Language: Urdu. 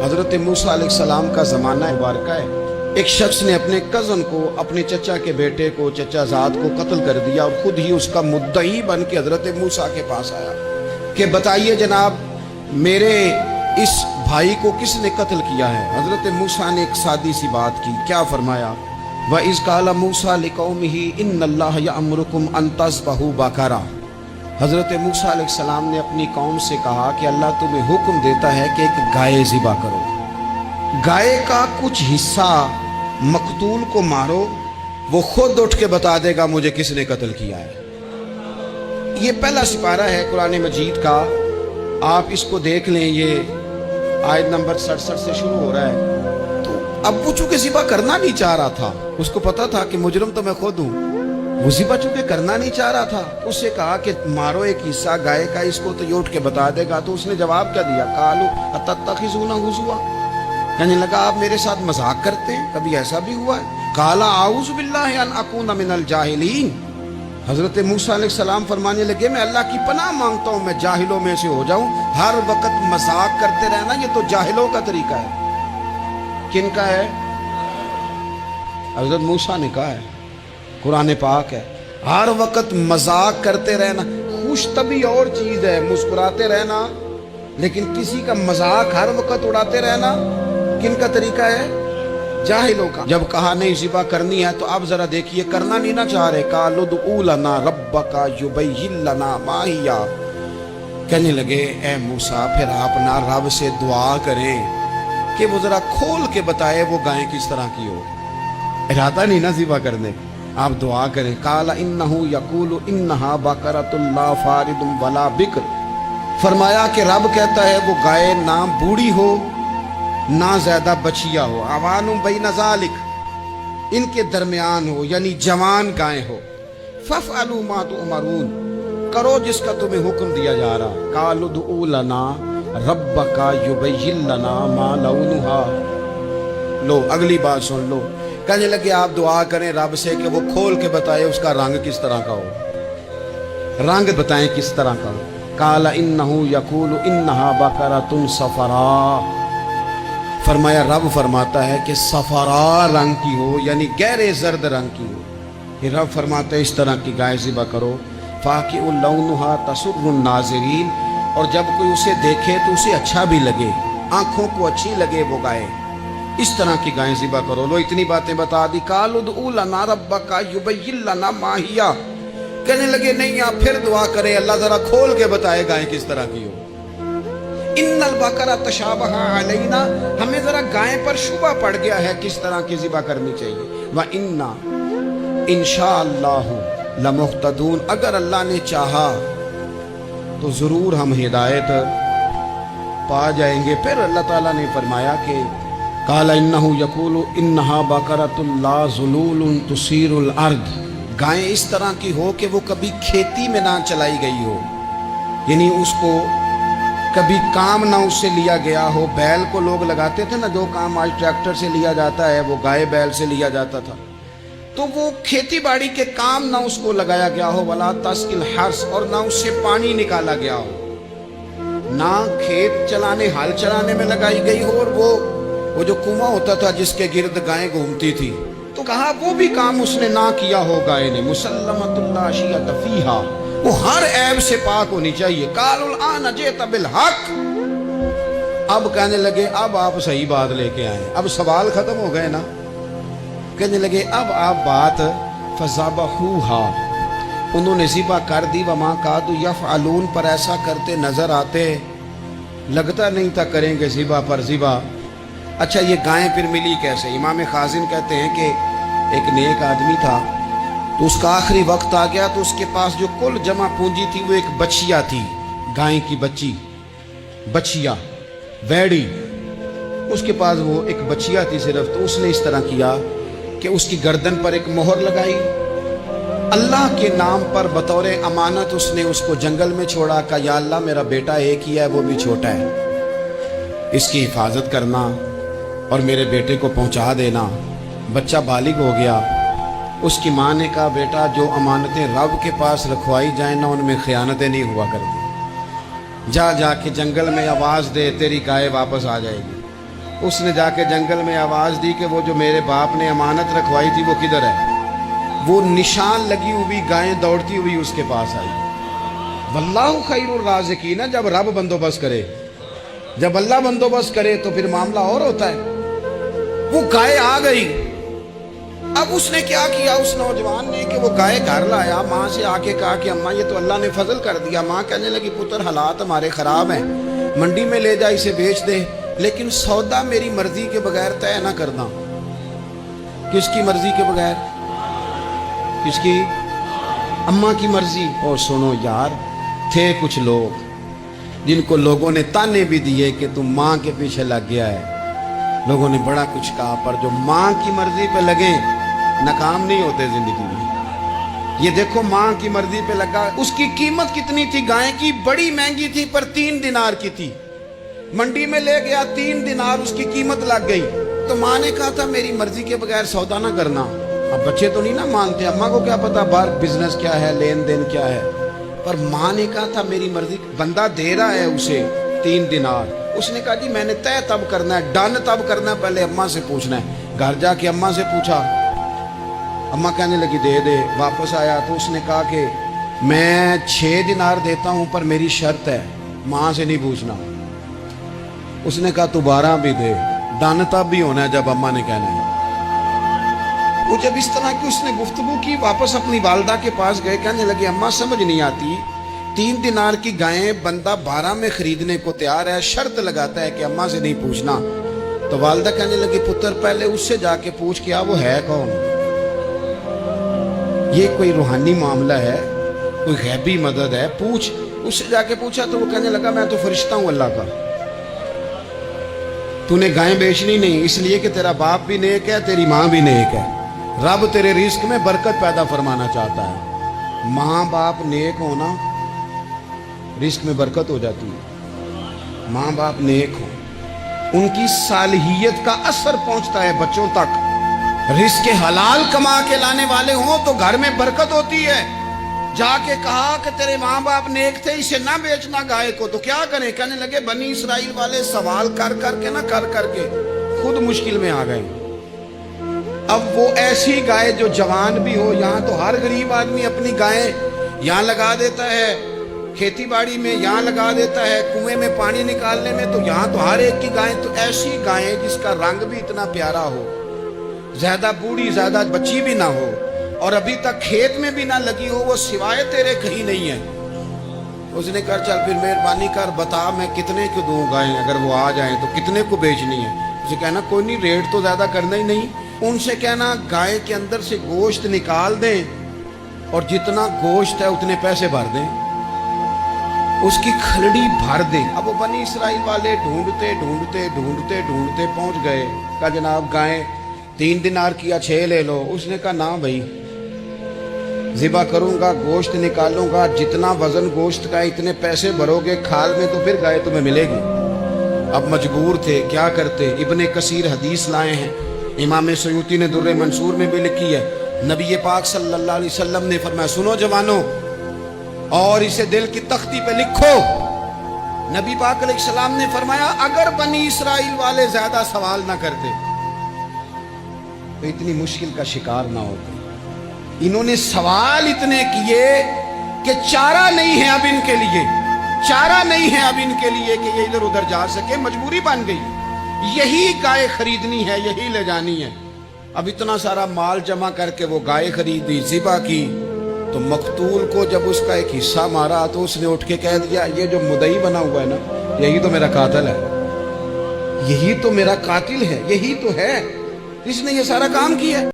حضرت موسیٰ علیہ السلام کا زمانہ مبارکہ ہے، ایک شخص نے اپنے کزن کو، اپنے چچا کے بیٹے کو، چچا زاد کو قتل کر دیا، اور خود ہی اس کا مدعی بن کے حضرت موسیٰ کے پاس آیا کہ بتائیے جناب میرے اس بھائی کو کس نے قتل کیا ہے؟ حضرت موسیٰ نے ایک سادی سی بات کی، کیا فرمایا؟ وَإِذْ قَالَ مُوسَىٰ لِقَوْمِهِ إِنَّ اللَّهَ يَأْمُرُكُمْ أَن تَذْبَحُوا بَقَرَةً۔ حضرت موسیٰ علیہ السلام نے اپنی قوم سے کہا کہ اللہ تمہیں حکم دیتا ہے کہ ایک گائے ذبح کرو، گائے کا کچھ حصہ مقتول کو مارو، وہ خود اٹھ کے بتا دے گا مجھے کس نے قتل کیا ہے۔ یہ پہلا سپارہ ہے قرآن مجید کا، آپ اس کو دیکھ لیں، یہ آیت نمبر 67 سے شروع ہو رہا ہے۔ تو اب وہ چونکہ ذبح کرنا نہیں چاہ رہا تھا، اس کو پتا تھا کہ مجرم تو میں خود ہوں، وہ ذبح چونکہ کرنا نہیں چاہ رہا تھا، اس سے کہا کہ مارو ایک حصہ گائے کا، اس کو تو یہ اٹھ کے بتا دے گا۔ تو اس نے جواب کیا دیا؟ قالوا اتتخذون ہزوا، کہنے لگا آپ میرے ساتھ مذاق کرتے ہیں، کبھی ایسا بھی ہوا ہے؟ قال اعوذ باللہ ان اکون من الجاہلین۔ حضرت موسیٰ علیہ السلام فرمانے لگے میں اللہ کی پناہ مانگتا ہوں میں جاہلوں میں سے ہو جاؤں۔ ہر وقت مذاق کرتے رہنا یہ تو جاہلوں کا طریقہ ہے۔ کن کا ہے؟ حضرت موسیٰ نے کہا ہے، قرآن پاک ہے، ہر وقت مذاق کرتے رہنا۔ خوش طبعی اور چیز ہے، مسکراتے رہنا، لیکن کسی کا مذاق ہر وقت اڑاتے رہنا کن کا طریقہ ہے؟ جاہلوں کا۔ جب کہا نہیں ذبح کرنی ہے تو اب ذرا دیکھیے کرنا نہیں نہ چاہ رہے، قالوا ادع لنا ربک یبین لنا ما ہی، کہنے لگے اے موسیٰ پھر آپ نہ رب سے دعا کریں کہ وہ ذرا کھول کے بتائے وہ گائیں کس طرح کی ہو۔ ارادہ نہیں نہ ذبح کرنے، آپ دعا کریں۔ قال انہ یقول انہا بقرۃ لا فارض ولا بکر، فرمایا کہ رب کہتا ہے وہ گائے نہ بوڑھی ہو نہ زیادہ بچیا ہو، عوان بین ذالک، ان کے درمیان ہو، یعنی جوان گائے ہو۔ فافعلوا ما تؤمرون، کرو جس کا تمہیں حکم دیا جا رہا۔ قالوا ادع لنا ربک یبین لنا ما لونھا، لو اگلی بات سن لو، کہنے لگے آپ دعا کریں رب سے کہ وہ کھول کے بتائے اس کا رنگ کس طرح کا ہو، رنگ بتائیں کس طرح کا ہو۔ قال انہ یقول انہا بقرۃ صفراء، فرمایا رب فرماتا ہے کہ صفراء رنگ کی ہو، یعنی گہرے زرد رنگ کی ہو۔ پھر رب فرماتا ہے اس طرح کی گائے ذبح کرو۔ فاقع لونھا تسر الناظرین، اور جب کوئی اسے دیکھے تو اسے اچھا بھی لگے، آنکھوں کو اچھی لگے وہ گائے، اس طرح کی گائیں ذبح کرو۔ لو اتنی باتیں بتا دی۔ قالوا ادع لنا ربک یبین لنا ما ہی، کہنے لگے نہیں آپ پھر دعا کریں اللہ ذرا کھول کے بتائے گائیں کس طرح کی ہو۔ ان البقرہ تشابہ علینا، ہمیں ذرا گائیں پر شبہ پڑ گیا ہے کس طرح کی ذبح کرنی چاہیے۔ وَإِنَّا انشاءاللہ لمہتدون، اگر اللہ نے چاہا تو ضرور ہم ہدایت پا جائیں گے۔ پھر اللہ تعالیٰ نے فرمایا کہ قال انہ یقول انہا بقرۃ لا ذلول تثیر الارض، گائیں اس طرح کی ہو کہ وہ کبھی کھیتی میں نہ چلائی گئی ہو، یعنی اس کو کبھی کام نہ اس سے لیا گیا ہو۔ بیل کو لوگ لگاتے تھے نا، جو کام آج ٹریکٹر سے لیا جاتا ہے وہ گائے بیل سے لیا جاتا تھا، تو وہ کھیتی باڑی کے کام نہ اس کو لگایا گیا ہو۔ ولا تسقی الحرث، اور نہ اس سے پانی نکالا گیا ہو، نہ کھیت چلانے ہل چلانے میں لگائی گئی ہو، اور وہ جو کنواں ہوتا تھا جس کے گرد گائیں گھومتی تھی، تو کہا وہ بھی کام اس نے نہ کیا ہو گائے نے۔ مسلمۃ لا شیۃ فیہا، وہ ہر عیب سے پاک ہونی چاہیے۔ قالوا الآن جئت بالحق، اب کہنے لگے اب آپ صحیح بات لے کے آئے، اب سوال ختم ہو گئے نا، کہنے لگے اب آپ بات فذبحوہا، انہوں نے ذبح کر دی۔ وما کادوا یفعلون، پر ایسا کرتے نظر آتے، لگتا نہیں تھا کریں گے ذبح پر ذبح۔ اچھا یہ گائیں پھر ملی کیسے؟ امام خازن کہتے ہیں کہ ایک نیک آدمی تھا، تو اس کا آخری وقت آ گیا، تو اس کے پاس جو کل جمع پونجی تھی وہ ایک بچیا تھی، گائیں کی بچی، بچیا ویڑی، اس کے پاس وہ ایک بچیا تھی صرف۔ تو اس نے اس طرح کیا کہ اس کی گردن پر ایک مہر لگائی، اللہ کے نام پر بطور امانت اس نے اس کو جنگل میں چھوڑا، کہا یا اللہ میرا بیٹا ایک ہی ہے وہ بھی چھوٹا ہے، اس کی حفاظت کرنا اور میرے بیٹے کو پہنچا دینا۔ بچہ بالغ ہو گیا، اس کی ماں نے کہا بیٹا جو امانتیں رب کے پاس رکھوائی جائیں نا ان میں خیانتیں نہیں ہوا کرتی، جا کے جنگل میں آواز دے تیری گائے واپس آ جائے گی۔ اس نے جا کے جنگل میں آواز دی کہ وہ جو میرے باپ نے امانت رکھوائی تھی وہ کدھر ہے؟ وہ نشان لگی ہوئی گائیں دوڑتی ہوئی اس کے پاس آئی۔ واللہ خیر الرازقین، جب رب بندوبست کرے، جب اللہ بندوبست کرے تو پھر معاملہ اور ہوتا ہے۔ وہ گائے آ گئی۔ اب اس نے کیا کیا اس نوجوان نے کہ وہ گائے گھر لایا، ماں سے آ کے کہا کہ اماں یہ تو اللہ نے فضل کر دیا۔ ماں کہنے لگی پتر حالات ہمارے خراب ہیں، منڈی میں لے جا اسے بیچ دے، لیکن سودا میری مرضی کے بغیر طے نہ کرنا۔ کس کی مرضی کے بغیر؟ کس کی؟ اماں کی مرضی۔ اور سنو یار، تھے کچھ لوگ جن کو لوگوں نے تانے بھی دیے کہ تم ماں کے پیچھے لگ گیا ہے، لوگوں نے بڑا کچھ کہا، پر جو ماں کی مرضی پہ لگیں ناکام نہیں ہوتے زندگی میں۔ یہ دیکھو ماں کی مرضی پہ لگا۔ اس کی قیمت کتنی تھی گائے کی؟ بڑی مہنگی تھی، پر 3 دینار کی تھی۔ منڈی میں لے گیا، 3 دینار اس کی قیمت لگ گئی۔ تو ماں نے کہا تھا میری مرضی کے بغیر سودا نہ کرنا۔ اب بچے تو نہیں نہ مانتے، اماں کو کیا پتا باہر بزنس کیا ہے، لین دین کیا ہے، پر ماں نے کہا تھا میری مرضی۔ بندہ دے رہا ہے اسے 3 دینار، اس نے کہا جی میں نے طے تب کرنا ہے، ڈن تب کرنا ہے، پہلے اماں سے پوچھنا ہے۔ گھر جا کے اماں سے پوچھا، اماں کہنے لگی دے دے۔ واپس آیا تو اس نے کہا کہ میں 6 دینار دیتا ہوں پر میری شرط ہے، ماں سے نہیں پوچھنا۔ اس نے کہا تو 12 بھی دے، ڈن تب بھی ہونا ہے جب اماں نے کہنا ہے۔ وہ جب اس طرح کی اس نے گفتگو کی، واپس اپنی والدہ کے پاس گئے، کہنے لگے اماں سمجھ نہیں آتی، 3 دینار کی گائیں بندہ 12 میں خریدنے کو تیار ہے، شرط لگاتا ہے کہ اماں سے نہیں پوچھنا۔ تو والدہ کہنے لگی پتر پہلے اس سے جا کے پوچھ کیا وہ ہے کون؟ یہ کوئی روحانی معاملہ ہے، کوئی غیبی مدد ہے، پوچھ۔ اس سے جا کے پوچھا تو وہ کہنے لگا میں تو فرشتہ ہوں اللہ کا، تو نے گائیں بیچنی نہیں، اس لیے کہ تیرا باپ بھی نیک ہے، تیری ماں بھی نیک ہے، رب تیرے رزق میں برکت پیدا فرمانا چاہتا ہے۔ ماں باپ نیک ہونا رزق میں برکت ہو جاتی ہے۔ ماں باپ نیک ہو، ان کی صالحیت کا اثر پہنچتا ہے بچوں تک۔ رزق حلال کما کے لانے والے ہوں تو گھر میں برکت ہوتی ہے۔ جا کے کہا کہ تیرے ماں باپ نیک تھے، اسے نہ بیچنا گائے کو، تو کیا کریں؟ کہنے لگے بنی اسرائیل والے سوال کر کر کے خود مشکل میں آ گئے۔ اب وہ ایسی گائے جو جوان بھی ہو، یہاں تو ہر غریب آدمی اپنی گائیں یہاں لگا دیتا ہے، کھیتی باڑی میں یہاں لگا دیتا ہے، کنویں میں پانی نکالنے میں، تو یہاں تو ہر ایک کی گائیں، تو ایسی گائیں جس کا رنگ بھی اتنا پیارا ہو، زیادہ بوڑھی زیادہ بچی بھی نہ ہو، اور ابھی تک کھیت میں بھی نہ لگی ہو، وہ سوائے تیرے کہیں نہیں ہے۔ اس نے کہا چل پھر مہربانی کر بتا میں کتنے کو دوں گائیں، اگر وہ آ جائیں تو کتنے کو بیچنی ہے؟ اسے کہنا کوئی نہیں، ریٹ تو زیادہ کرنا ہی نہیں، ان سے کہنا گائے کے اندر سے گوشت نکال دیں اور جتنا گوشت ہے اتنے پیسے بھر دیں، اس کی کھلڑی بھر دیں۔ اب وہ بنی اسرائیل والے ڈھونڈتے پہنچ گئے، کہا جناب گائیں 3 دینار کیا 6 لے لو۔ اس نے کہا نہ بھائی، ذبح کروں گا، گوشت نکالوں گا، جتنا وزن گوشت کا اتنے پیسے بھرو گے کھال میں تو پھر گائے تمہیں ملے گی۔ اب مجبور تھے، کیا کرتے؟ ابن کثیر حدیث لائے ہیں، امام سیوطی نے در منصور میں بھی لکھی ہے، نبی پاک صلی اللہ علیہ وسلم نے فرمایا سنو جوانوں، اور اسے دل کی تختی پہ لکھو، نبی پاک علیہ السلام نے فرمایا اگر بنی اسرائیل والے زیادہ سوال نہ کرتے تو اتنی مشکل کا شکار نہ ہوتے۔ انہوں نے سوال اتنے کیے کہ چارہ نہیں ہے اب ان کے لیے، چارہ نہیں ہے اب ان کے لیے کہ یہ ادھر ادھر جا سکے، مجبوری بن گئی، یہی گائے خریدنی ہے، یہی لے جانی ہے۔ اب اتنا سارا مال جمع کر کے وہ گائے خریدی، ذبح کی، تو مقتول کو جب اس کا ایک حصہ مارا تو اس نے اٹھ کے کہہ دیا یہ جو مدعی بنا ہوا ہے نا، یہی تو میرا قاتل ہے، یہی تو میرا قاتل ہے، یہی تو ہے، اس نے یہ سارا کام کیا ہے۔